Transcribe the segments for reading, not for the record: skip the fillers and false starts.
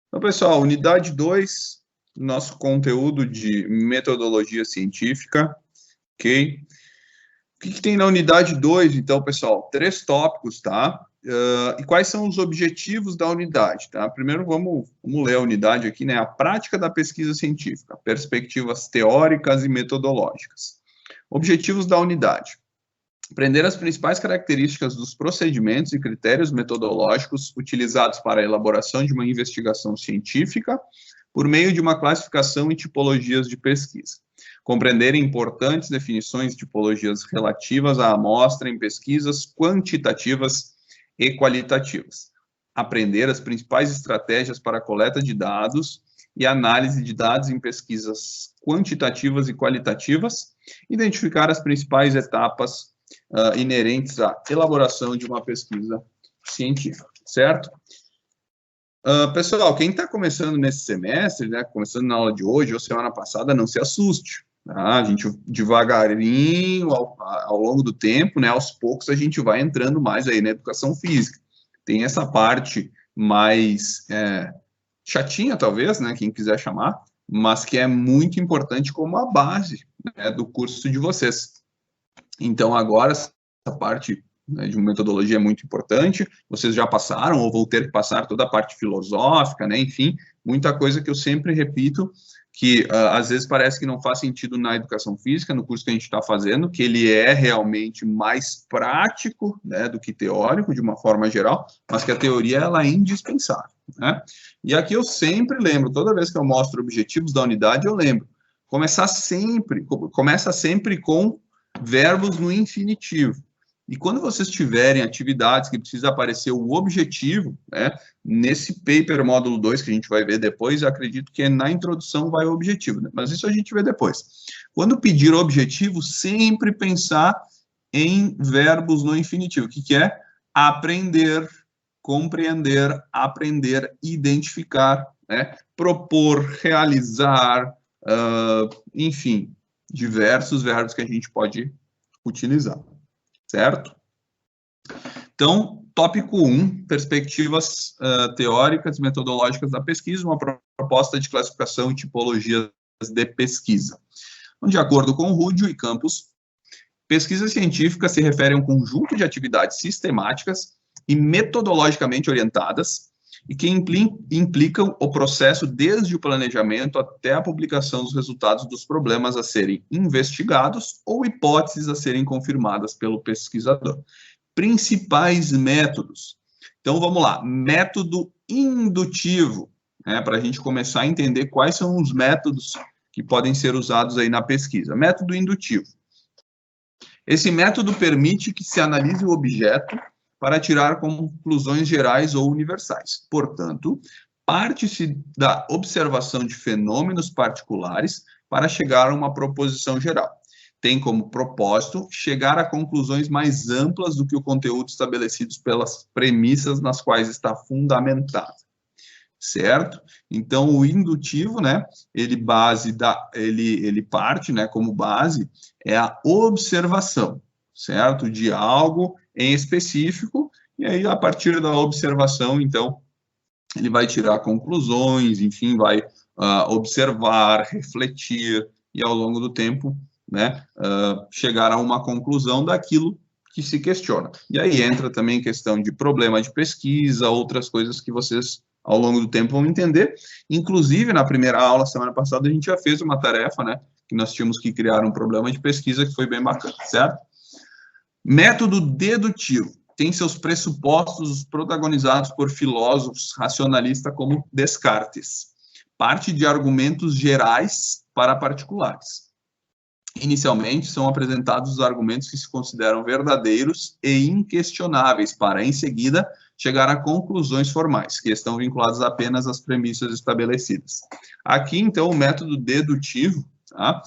Então, pessoal, unidade 2, nosso conteúdo de metodologia científica, ok? O que tem na unidade 2, então, pessoal? 3 tópicos, tá? E quais são os objetivos da unidade, tá? Primeiro, vamos ler a unidade aqui, né? A prática da pesquisa científica, perspectivas teóricas e metodológicas. Objetivos da unidade. Aprender as principais características dos procedimentos e critérios metodológicos utilizados para a elaboração de uma investigação científica por meio de uma classificação e tipologias de pesquisa. Compreender importantes definições e tipologias relativas à amostra em pesquisas quantitativas e qualitativas. Aprender as principais estratégias para a coleta de dados e análise de dados em pesquisas quantitativas e qualitativas. Identificar as principais etapas inerentes à elaboração de uma pesquisa científica, certo? Pessoal, quem está começando nesse semestre, né, começando na aula de hoje ou semana passada, não se assuste, tá? A gente devagarinho, ao longo do tempo, né, aos poucos a gente vai entrando mais aí na educação física. Tem essa parte mais chatinha, talvez, né, quem quiser chamar, mas que é muito importante como a base, né, do curso de vocês. Então, agora, essa parte, né, de metodologia é muito importante, vocês já passaram, ou vão ter que passar toda a parte filosófica, né, enfim, muita coisa que eu sempre repito, que às vezes parece que não faz sentido na educação física, no curso que a gente está fazendo, que ele é realmente mais prático, né, do que teórico, de uma forma geral, mas que a teoria, ela é indispensável, né? E aqui eu sempre lembro, toda vez que eu mostro objetivos da unidade, eu lembro, começa sempre com verbos no infinitivo. E quando vocês tiverem atividades que precisa aparecer o objetivo, né, nesse paper módulo 2, que a gente vai ver depois, eu acredito que na introdução vai o objetivo, né, mas isso a gente vê depois. Quando pedir o objetivo, sempre pensar em verbos no infinitivo. O que é? Aprender, compreender, aprender, identificar, né, propor, realizar, enfim, diversos verbos que a gente pode utilizar, certo? Então, tópico 1, perspectivas teóricas e metodológicas da pesquisa, uma proposta de classificação e tipologias de pesquisa. Então, de acordo com Rúdio e Campos, pesquisa científica se refere a um conjunto de atividades sistemáticas e metodologicamente orientadas e que implicam o processo desde o planejamento até a publicação dos resultados dos problemas a serem investigados ou hipóteses a serem confirmadas pelo pesquisador. Principais métodos. Então, vamos lá. Método indutivo, né, para a gente começar a entender quais são os métodos que podem ser usados aí na pesquisa. Método indutivo. Esse método permite que se analise o objeto para tirar conclusões gerais ou universais. Portanto, parte-se da observação de fenômenos particulares para chegar a uma proposição geral. Tem como propósito chegar a conclusões mais amplas do que o conteúdo estabelecidos pelas premissas nas quais está fundamentado. Certo? Então, o indutivo, né, ele parte, né, como base, é a observação, certo? De algo em específico, e aí, a partir da observação, então, ele vai tirar conclusões, enfim, vai observar, refletir, e ao longo do tempo, né, chegar a uma conclusão daquilo que se questiona. E aí entra também questão de problema de pesquisa, outras coisas que vocês, ao longo do tempo, vão entender. Inclusive, na primeira aula, semana passada, a gente já fez uma tarefa, né, que nós tínhamos que criar um problema de pesquisa que foi bem bacana, certo? Método dedutivo. Tem seus pressupostos protagonizados por filósofos racionalistas como Descartes. Parte de argumentos gerais para particulares. Inicialmente, são apresentados os argumentos que se consideram verdadeiros e inquestionáveis, para, em seguida, chegar a conclusões formais, que estão vinculadas apenas às premissas estabelecidas. Aqui, então, o método dedutivo, tá?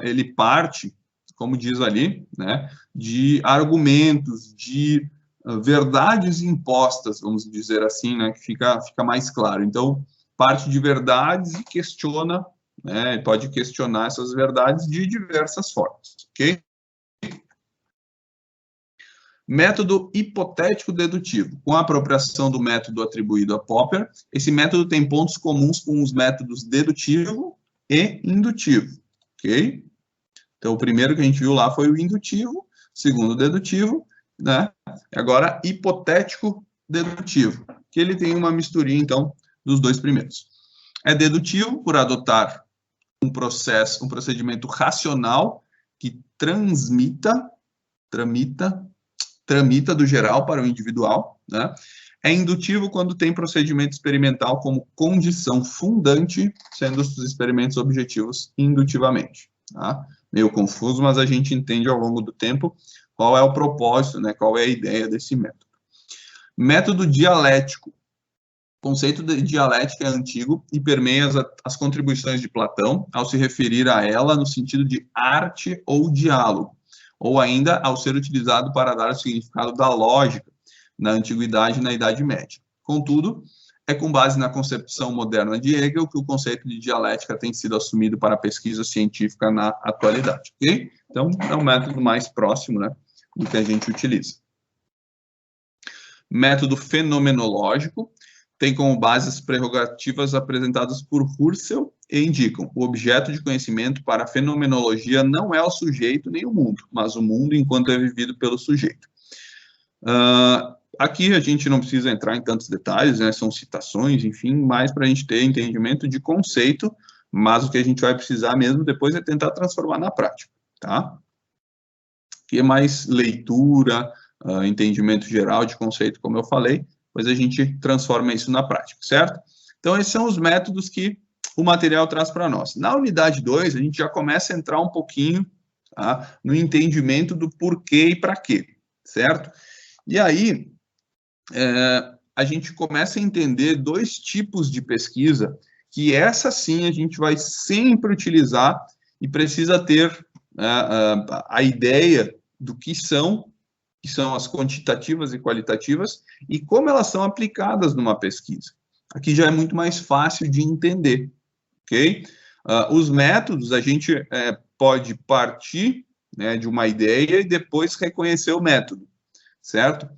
Ele parte, como diz ali, né, de argumentos, de verdades impostas, vamos dizer assim, né, que fica mais claro. Então, parte de verdades e questiona, né, pode questionar essas verdades de diversas formas, ok? Método hipotético dedutivo. Com a apropriação do método atribuído a Popper, esse método tem pontos comuns com os métodos dedutivo e indutivo, ok? Então, o primeiro que a gente viu lá foi o indutivo, o segundo o dedutivo, né? Agora, hipotético dedutivo, que ele tem uma misturinha, então, dos dois primeiros. É dedutivo por adotar um procedimento racional que tramita do geral para o individual, né? É indutivo quando tem procedimento experimental como condição fundante, sendo os experimentos objetivos indutivamente, tá? Meio confuso, mas a gente entende ao longo do tempo qual é o propósito, né? Qual é a ideia desse método. Método dialético. O conceito de dialética é antigo e permeia as contribuições de Platão ao se referir a ela no sentido de arte ou diálogo, ou ainda ao ser utilizado para dar o significado da lógica na Antiguidade e na Idade Média. Contudo, é com base na concepção moderna de Hegel que o conceito de dialética tem sido assumido para a pesquisa científica na atualidade, ok? Então, é um método mais próximo, né, do que a gente utiliza. Método fenomenológico tem como base as prerrogativas apresentadas por Husserl e indicam: o objeto de conhecimento para a fenomenologia não é o sujeito nem o mundo, mas o mundo enquanto é vivido pelo sujeito. Aqui a gente não precisa entrar em tantos detalhes, né, são citações, enfim, mais para a gente ter entendimento de conceito, mas o que a gente vai precisar mesmo depois é tentar transformar na prática, tá? Aqui é mais leitura, entendimento geral de conceito, como eu falei, depois a gente transforma isso na prática, certo? Então, esses são os métodos que o material traz para nós. Na unidade 2, a gente já começa a entrar um pouquinho, tá, no entendimento do porquê e para quê, certo? E aí, a gente começa a entender dois tipos de pesquisa, que essa sim a gente vai sempre utilizar e precisa ter a ideia do que são as quantitativas e qualitativas, e como elas são aplicadas numa pesquisa. Aqui já é muito mais fácil de entender, ok? Os métodos, a gente pode partir, né, de uma ideia e depois reconhecer o método, certo?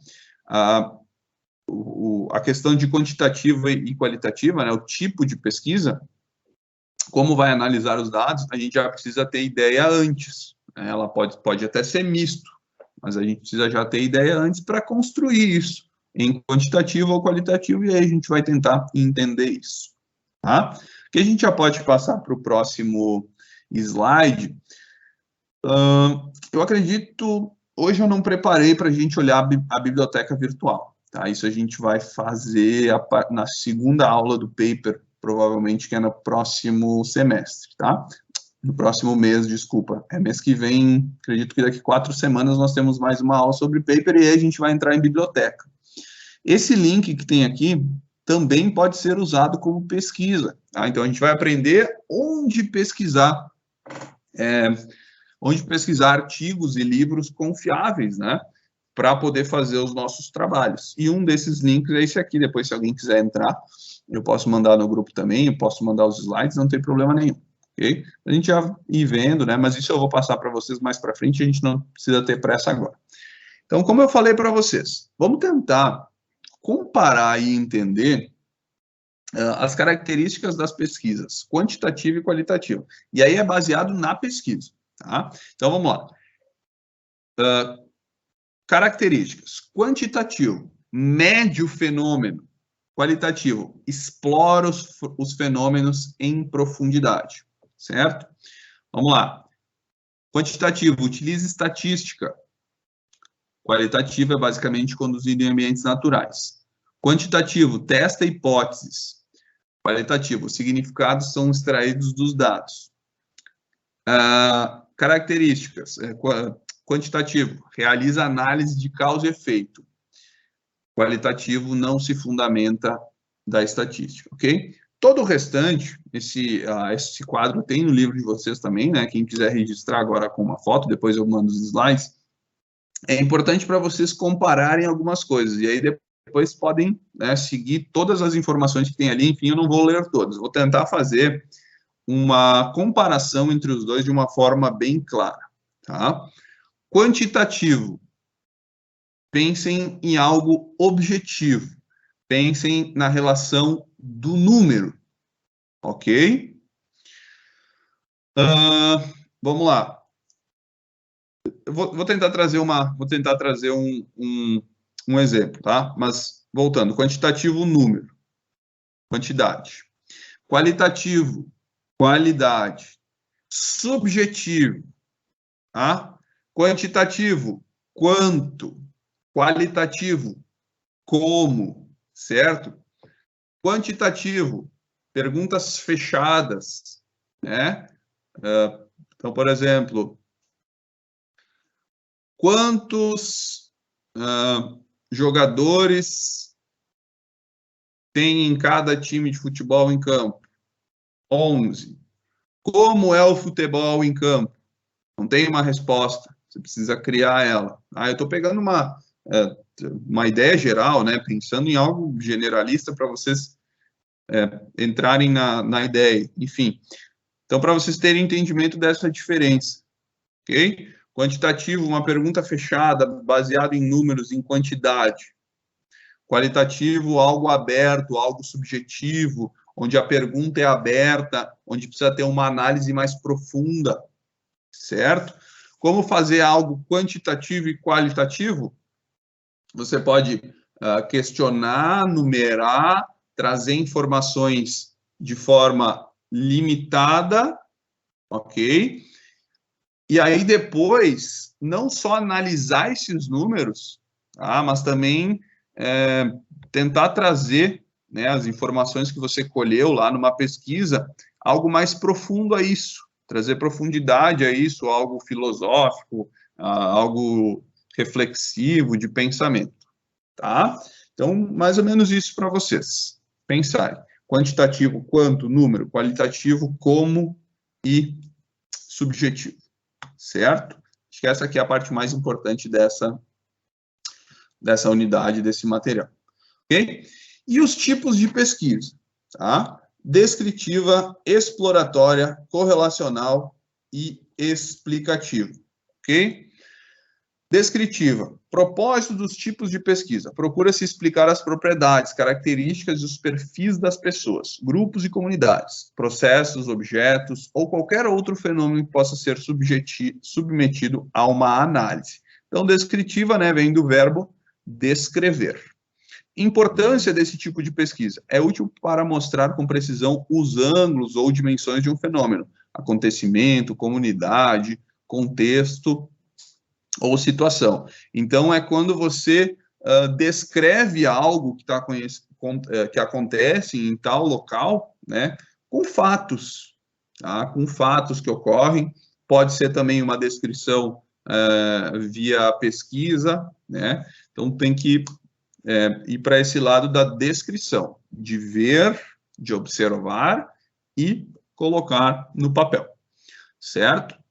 A questão de quantitativa e qualitativa, né, o tipo de pesquisa, como vai analisar os dados, a gente já precisa ter ideia antes, né? Ela pode até ser misto, mas a gente precisa já ter ideia antes para construir isso, em quantitativo ou qualitativo, e aí a gente vai tentar entender isso, tá? Que a gente já pode passar para o próximo slide. Eu acredito, hoje eu não preparei para a gente olhar a biblioteca virtual, tá? Isso a gente vai fazer na segunda aula do paper, provavelmente, que é no próximo semestre, tá? No próximo mês, desculpa. Mês que vem, acredito que daqui 4 semanas nós temos mais uma aula sobre paper e aí a gente vai entrar em biblioteca. Esse link que tem aqui também pode ser usado como pesquisa, tá? Então, a gente vai aprender onde pesquisar artigos e livros confiáveis, né? Para poder fazer os nossos trabalhos. E um desses links é esse aqui. Depois, se alguém quiser entrar, eu posso mandar no grupo também, eu posso mandar os slides, não tem problema nenhum. Okay? A gente já ir vendo, né? Mas isso eu vou passar para vocês mais para frente, a gente não precisa ter pressa agora. Então, como eu falei para vocês, vamos tentar comparar e entender as características das pesquisas, quantitativa e qualitativa. E aí é baseado na pesquisa, tá? Então, vamos lá. Características. Quantitativo, mede o fenômeno. Qualitativo, explora os fenômenos em profundidade, certo? Vamos lá. Quantitativo, utiliza estatística. Qualitativo é basicamente conduzido em ambientes naturais. Quantitativo, testa hipóteses. Qualitativo, significados são extraídos dos dados. Características. Quantitativo, realiza análise de causa e efeito. Qualitativo, não se fundamenta da estatística, ok? Todo o restante, esse quadro tem no livro de vocês também, né? Quem quiser registrar agora com uma foto, depois eu mando os slides. É importante para vocês compararem algumas coisas, e aí depois podem, né, seguir todas as informações que tem ali. Enfim, eu não vou ler todas, vou tentar fazer uma comparação entre os dois de uma forma bem clara, tá? Quantitativo. pensem em algo objetivo. Pensem na relação do número, ok? Vamos lá. Eu vou tentar trazer um exemplo, tá? Mas voltando, quantitativo, número, quantidade. Qualitativo, qualidade. Subjetivo, tá? Quantitativo, quanto. Qualitativo, como, certo? Quantitativo, perguntas fechadas, né? Então, por exemplo, quantos jogadores tem em cada time de futebol em campo? 11. Como é o futebol em campo? Não tem uma resposta, você precisa criar ela. Eu estou pegando uma ideia geral, né? Pensando em algo generalista para vocês entrarem na ideia, enfim. Então, para vocês terem entendimento dessa diferença, ok? Quantitativo, uma pergunta fechada, baseado em números, em quantidade. Qualitativo, algo aberto, algo subjetivo, onde a pergunta é aberta, onde precisa ter uma análise mais profunda, certo? Como fazer algo quantitativo e qualitativo? Você pode questionar, numerar, trazer informações de forma limitada, ok? E aí depois, não só analisar esses números, mas também tentar trazer, né, as informações que você colheu lá numa pesquisa, algo mais profundo a isso, trazer profundidade a isso, algo filosófico, algo reflexivo, de pensamento, tá? Então, mais ou menos isso para vocês pensarem. Quantitativo, quanto, número, qualitativo, como e subjetivo, certo? Acho que essa aqui é a parte mais importante dessa unidade, desse material, ok? E os tipos de pesquisa, tá? Descritiva, exploratória, correlacional e explicativa, ok? Descritiva, propósito dos tipos de pesquisa. Procura-se explicar as propriedades, características e os perfis das pessoas, grupos e comunidades, processos, objetos ou qualquer outro fenômeno que possa ser submetido a uma análise. Então, descritiva, né, vem do verbo descrever. Importância desse tipo de pesquisa. É útil para mostrar com precisão os ângulos ou dimensões de um fenômeno, acontecimento, comunidade, contexto ou situação. Então, é quando você descreve algo que acontece em tal local, né, com fatos, tá? Com fatos que ocorrem. Pode ser também uma descrição via pesquisa, né? Então, tem que ir para esse lado da descrição, de ver, de observar e colocar no papel, certo?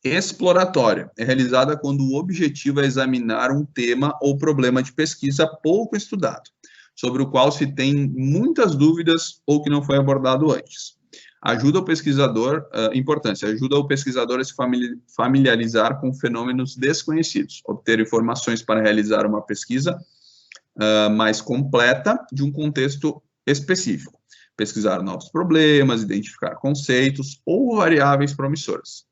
Exploratória é realizada quando o objetivo é examinar um tema ou problema de pesquisa pouco estudado, sobre o qual se tem muitas dúvidas ou que não foi abordado antes. Ajuda o pesquisador, importância, ajuda o pesquisador a se familiarizar com fenômenos desconhecidos, obter informações para realizar uma pesquisa mais completa de um contexto específico. Pesquisar novos problemas, identificar conceitos ou variáveis promissoras,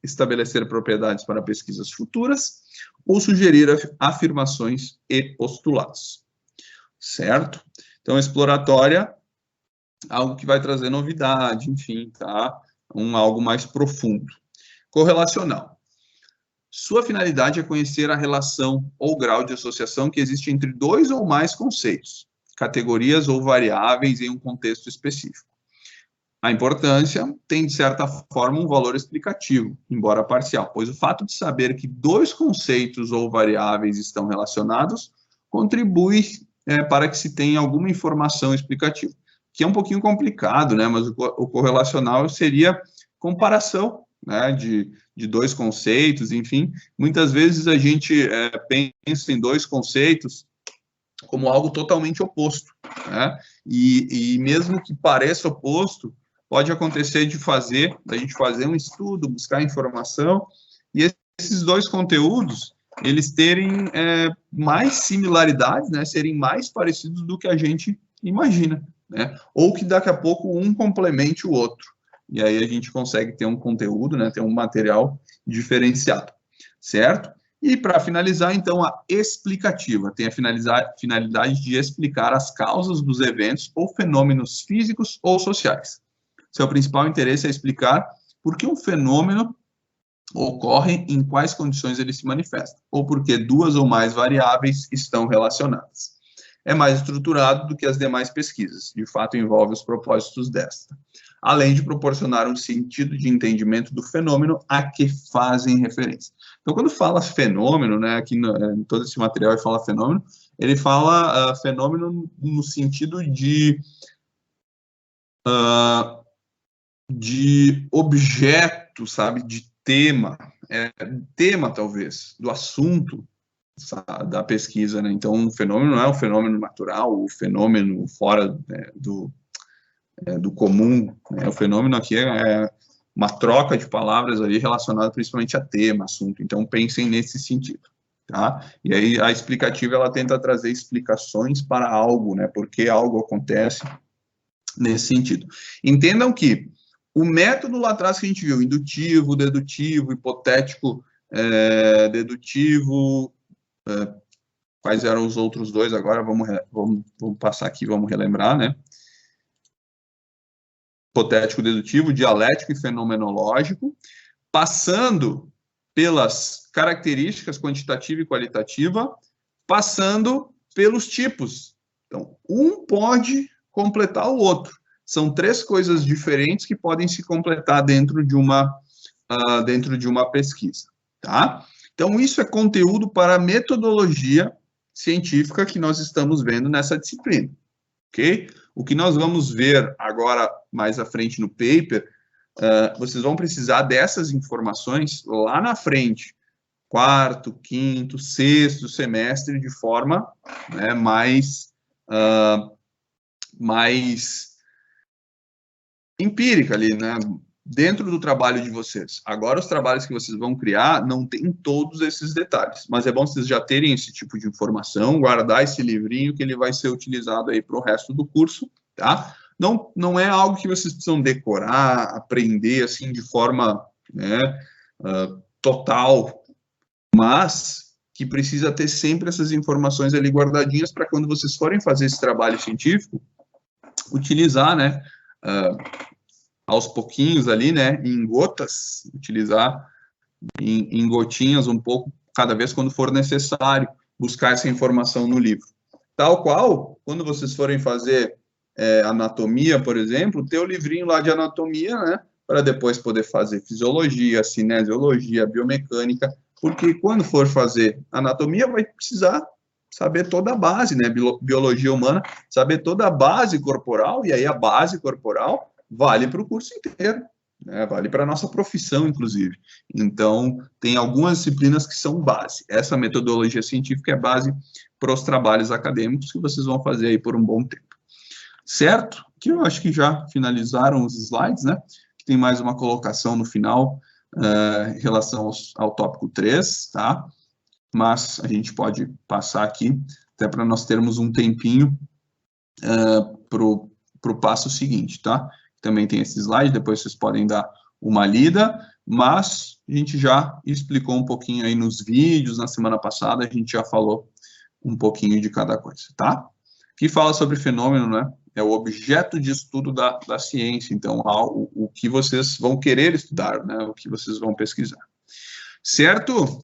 estabelecer propriedades para pesquisas futuras ou sugerir afirmações e postulados, certo? Então, exploratória, algo que vai trazer novidade, enfim, tá? Algo mais profundo. Correlacional. Sua finalidade é conhecer a relação ou grau de associação que existe entre dois ou mais conceitos, categorias ou variáveis em um contexto específico. A importância tem, de certa forma, um valor explicativo, embora parcial, pois o fato de saber que dois conceitos ou variáveis estão relacionados contribui para que se tenha alguma informação explicativa, que é um pouquinho complicado, né? Mas o correlacional seria comparação, né, de dois conceitos, enfim. Muitas vezes a gente pensa em dois conceitos como algo totalmente oposto, né? E mesmo que pareça oposto, pode acontecer da gente fazer um estudo, buscar informação, e esses dois conteúdos, eles terem mais similaridades, né, serem mais parecidos do que a gente imagina, né, ou que daqui a pouco um complemente o outro, e aí a gente consegue ter um conteúdo, né, ter um material diferenciado, certo? E para finalizar, então, a explicativa tem a finalidade de explicar as causas dos eventos ou fenômenos físicos ou sociais. Seu principal interesse é explicar por que um fenômeno ocorre, em quais condições ele se manifesta, ou porque duas ou mais variáveis estão relacionadas. É mais estruturado do que as demais pesquisas, de fato envolve os propósitos desta, além de proporcionar um sentido de entendimento do fenômeno a que fazem referência. Então, quando fala fenômeno, né, aqui em todo esse material ele fala fenômeno, ele fala fenômeno no sentido de objeto, sabe, de tema, tema talvez, do assunto da pesquisa, né? Então, um fenômeno não é um fenômeno natural, o fenômeno fora, né, do comum, né? O fenômeno aqui é uma troca de palavras ali relacionada principalmente a tema, assunto. Então, pensem nesse sentido, tá? E aí a explicativa, ela tenta trazer explicações para algo, né? Por que algo acontece nesse sentido. Entendam que o método lá atrás que a gente viu, indutivo, dedutivo, hipotético, dedutivo, quais eram os outros dois agora? Vamos passar aqui, vamos relembrar, né? Hipotético, dedutivo, dialético e fenomenológico, passando pelas características quantitativa e qualitativa, passando pelos tipos. Então, um pode completar o outro. São três coisas diferentes que podem se completar dentro de uma pesquisa, tá? Então, isso é conteúdo para a metodologia científica que nós estamos vendo nessa disciplina, ok? O que nós vamos ver agora, mais à frente no paper, vocês vão precisar dessas informações lá na frente, quarto, quinto, sexto semestre, de forma, né, mais empírica ali, né, dentro do trabalho de vocês. Agora, os trabalhos que vocês vão criar não tem todos esses detalhes, mas é bom vocês já terem esse tipo de informação, guardar esse livrinho que ele vai ser utilizado aí para o resto do curso, tá? Não é algo que vocês precisam decorar, aprender, assim, de forma, né, total, mas que precisa ter sempre essas informações ali guardadinhas para quando vocês forem fazer esse trabalho científico, utilizar, né, aos pouquinhos ali, né, em gotas, utilizar em gotinhas um pouco, cada vez quando for necessário, buscar essa informação no livro. Tal qual, quando vocês forem fazer anatomia, por exemplo, ter o livrinho lá de anatomia, né, para depois poder fazer fisiologia, cinesiologia, biomecânica, porque quando for fazer anatomia, vai precisar saber toda a base, né, biologia humana, saber toda a base corporal, e aí a base corporal vale para o curso inteiro, né? Vale para a nossa profissão, inclusive. Então, tem algumas disciplinas que são base. Essa metodologia científica é base para os trabalhos acadêmicos que vocês vão fazer aí por um bom tempo. Certo? Que eu acho que já finalizaram os slides, né? Que tem mais uma colocação no final em relação ao tópico 3, tá? Mas a gente pode passar aqui, até para nós termos um tempinho para o passo seguinte, tá? Também tem esse slide, depois vocês podem dar uma lida, mas a gente já explicou um pouquinho aí nos vídeos, na semana passada, a gente já falou um pouquinho de cada coisa, tá? Que fala sobre fenômeno, né? É o objeto de estudo da ciência, então, o que vocês vão querer estudar, né? O que vocês vão pesquisar. Certo?